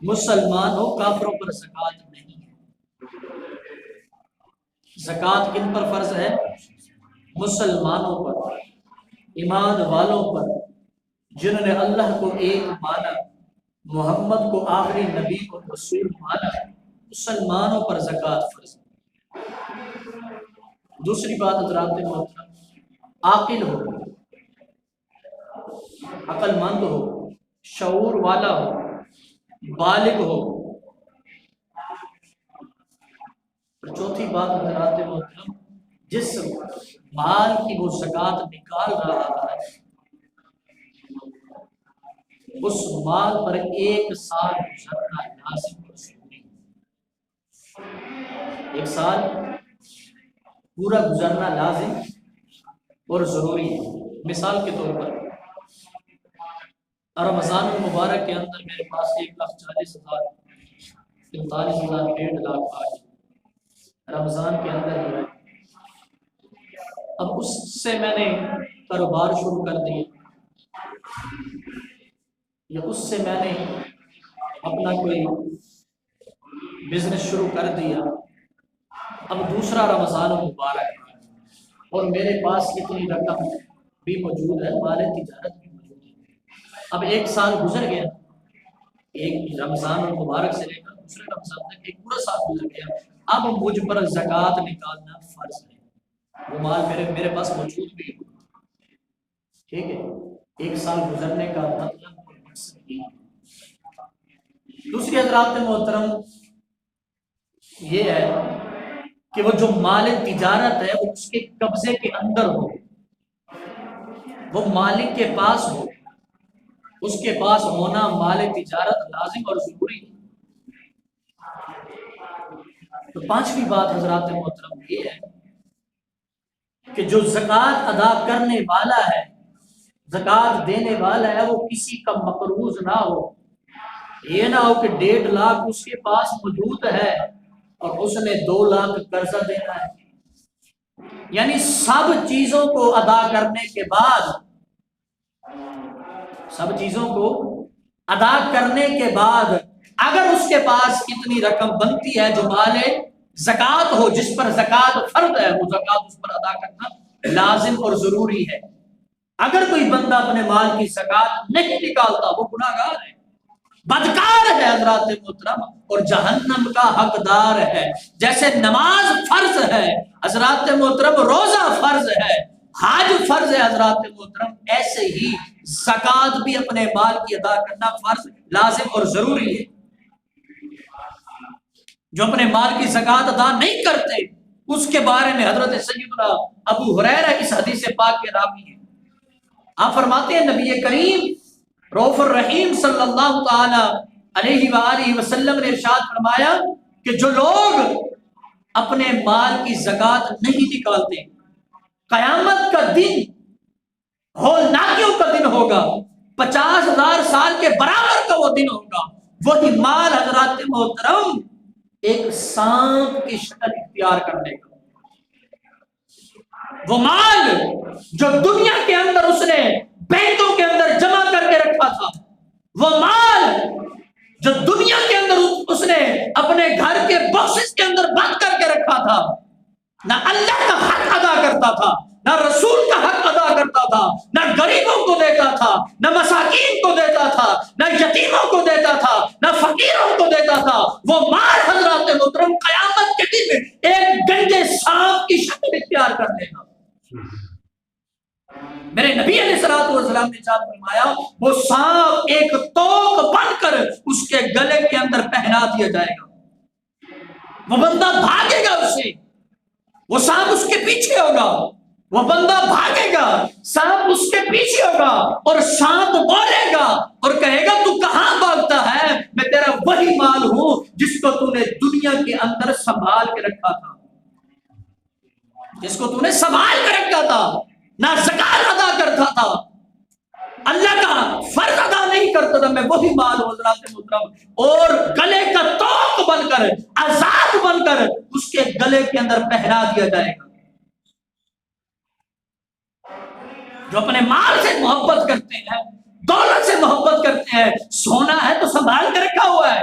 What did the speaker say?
مسلمان ہو کافروں پر زکوٰۃ نہیں ہے۔ زکوٰۃ کن پر فرض ہے؟ مسلمانوں پر، ایمان والوں پر، جنہوں نے اللہ کو ایک مانا، محمد کو آخری نبی اور رسول مانا، مسلمانوں پر زکوٰۃ فرض ہے۔ دوسری بات حضرات محترم، عاقل ہو، عقل مند ہو، شعور والا ہو، بالغ ہو۔ اور چوتھی بات حضرات محترم، جس مال کی وہ زکوٰۃ نکال رہا ہے اس مال پر 1 سال گزرنا لازم اور ضروری ہے۔ 1 سال پورا گزرنا لازم اور ضروری ہے۔ مثال کے طور پر رمضان المبارک کے اندر میرے پاس 1,40,000 45,000 1.5 لاکھ آ گئے رمضان کے اندر ہی ہے۔ اب اس سے میں نے کاروبار شروع کر دیا، یا اس سے میں نے اپنا کوئی بزنس شروع کر دیا۔ اب دوسرا رمضان المبارک اور میرے پاس اتنی رقم بھی موجود ہے، مال تجارت بھی موجود ہے۔ اب 1 سال گزر گیا، ایک رمضان المبارک سے لے کر دوسرے رمضان تک ایک پورا سال گزر گیا۔ اب مجھ پر زکوٰۃ نکالنا فرض ہے، وہ مال میرے پاس موجود بھی ہے، ٹھیک ہے۔ 1 سال گزرنے کا مطلب اور مقصد یہ ہے۔ دوسری حضرات محترم یہ ہے کہ وہ جو مال تجارت ہے وہ اس کے قبضے کے اندر ہو، وہ مالک کے پاس ہو، اس کے پاس ہونا مال تجارت لازم اور ضروری ہے۔ تو 5ویں بات حضرات محترم یہ ہے کہ جو زکوٰۃ ادا کرنے والا ہے، زکوٰۃ دینے والا ہے، وہ کسی کا مقروض نہ ہو۔ یہ نہ ہو کہ 1.5 لاکھ اس کے پاس موجود ہے اور اس نے 2 لاکھ قرضہ دینا ہے۔ یعنی سب چیزوں کو ادا کرنے کے بعد، سب چیزوں کو ادا کرنے کے بعد اگر اس کے پاس اتنی رقم بنتی ہے جو مال زکوٰۃ ہو، جس پر زکوٰۃ فرض ہے، وہ زکوٰۃ اس پر ادا کرنا لازم اور ضروری ہے۔ اگر کوئی بندہ اپنے مال کی زکوٰۃ نہیں نکالتا وہ گناہگار ہے، بدکار ہے حضرات محترم، اور جہنم کا حقدار ہے۔ جیسے نماز فرض ہے حضرات محترم، روزہ فرض ہے، حج فرض ہے حضرات محترم، ایسے ہی زکوٰۃ بھی اپنے مال کی ادا کرنا فرض، لازم اور ضروری ہے۔ جو اپنے مال کی زکوٰۃ ادا نہیں کرتے اس کے بارے میں حضرت سیدنا ابو ہریرہ اس حدیث پاک کے راوی ہیں، آپ فرماتے ہیں نبی کریم رؤوف الرحیم صلی اللہ تعالی علیہ وآلہ وسلم نے ارشاد فرمایا کہ جو لوگ اپنے مال کی زکوٰۃ نہیں نکالتے، قیامت کا دن ہولناکیوں کا دن ہوگا، 50,000 سال کے برابر کا وہ دن ہوگا۔ وہی مال حضرات محترم ایک سانپ کی شکل اختیار کرنے کا، وہ مال جو دنیا کے اندر اس نے بینکوں کے اندر جمع کر کے رکھا تھا، وہ مال جو دنیا کے اندر اس نے اپنے گھر کے باکسز کے اندر بند کر کے رکھا تھا، نہ اللہ کا حق ادا کرتا تھا، نہ رسول کا حق ادا کرتا تھا، نہ غریبوں کو دیتا تھا، نہ مساکین کو دیتا تھا، نہ یتیموں کو دیتا تھا، نہ فقیروں کو دیتا تھا، وہ مال حضرات محترم قیامت کے دن ایک گنجے سانپ کی شکل اختیار کر دے گا۔ میرے نبی علیہ الصلوۃ والسلام نے ارشاد فرمایا وہ سانپ ایک توق بن کر اس کے گلے کے اندر پہنا دیا جائے گا، وہ بندہ بھاگے گا، اسے وہ سانپ اس کے پیچھے ہوگا، وہ بندہ بھاگے گا، سانپ اس کے پیچھے ہوگا، اور سانپ بولے گا اور کہے گا تو کہاں بھاگتا ہے، میں تیرا وہی مال ہوں جس کو تو نے دنیا کے اندر سنبھال کے رکھا تھا، جس کو تو نے سنبھال کے رکھا تھا، نہ زکات ادا کرتا تھا، اللہ کا فرض ادا نہیں کرتا تھا، میں وہی مال ہوں حضرات محترم، اور گلے کا توق بن کر، آزاد بن کر اس کے گلے کے اندر پہنا دیا جائے گا۔ جو اپنے مال سے محبت کرتے ہیں، دولت سے محبت کرتے ہیں، سونا ہے تو سنبھال کے رکھا ہوا ہے،